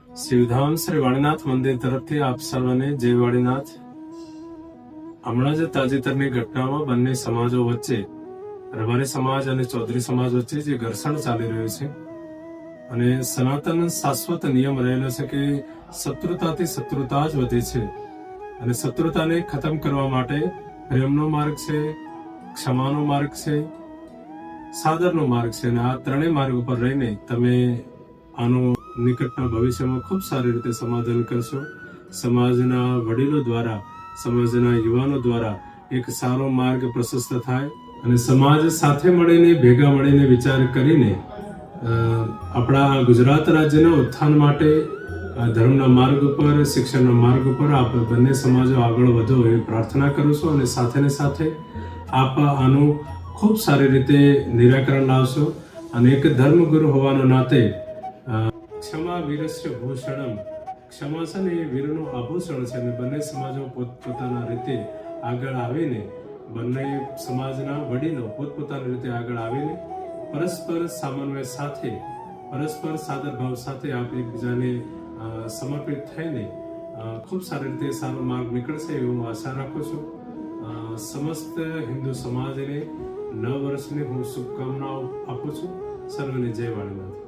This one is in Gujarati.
શિવધામ શ્રી વાણીનાથ મંદિર તરફથી આપ સર્વને જય વાણીનાથ। હમણાં જ તાજેતરની ઘટનામાં બંને સમાજો વચ્ચે રબારી સમાજ અને ચૌધરી સમાજ વચ્ચે જે ઘર્ષણ ચાલી રહ્યું છે અને સનાતન શાશ્વત નિયમ રહેલો છે કે શત્રુતાથી શત્રુતા જ વધે છે અને શત્રુતાને ખતમ કરવા માટે પ્રેમનો માર્ગ છે, ક્ષમાનો માર્ગ છે, સાદરનો માર્ગ છે અને આ ત્રણેય માર્ગ ઉપર રહીને તમે આનું નિકટના ભવિષ્યમાં ખૂબ સારી રીતે સમાધાન કરશો। સમાજના વડીલો દ્વારા, સમાજના યુવાનો દ્વારા એક સારો માર્ગ પ્રશસ્ત થાય અને સમાજ સાથે મળીને ભેગા મળીને વિચાર કરીને આપણા ગુજરાત રાજ્યના ઉત્થાન માટે ધર્મના માર્ગ ઉપર, શિક્ષણના માર્ગ ઉપર આપ બંને સમાજો આગળ વધો એવી પ્રાર્થના કરું છું અને સાથે ને સાથે આપ આનું ખૂબ સારી રીતે નિરાકરણ લાવશો અને એક ધર્મગુરુ હોવાના નાતે ક્ષમા વીરસ્ય ભૂષણમ, ક્ષમા છે ને એ વીરનું આભૂષણ છે અને બંને સમાજો પોતપોતાના રીતે આગળ આવીને, બંને સમાજના વડીલો પોતપોતાની રીતે આગળ આવીને પરસ્પર સામન્વય સાથે, પરસ્પર સાદર ભાવ સાથે આપ એકબીજાને સમર્પિત થઈને ખૂબ સારી રીતે સારો માર્ગ નીકળશે એવી હું આશા રાખું છું। સમસ્ત હિન્દુ સમાજને નવ વર્ષની હું શુભકામનાઓ આપું છું। સર્વને જય વાણીનાથ।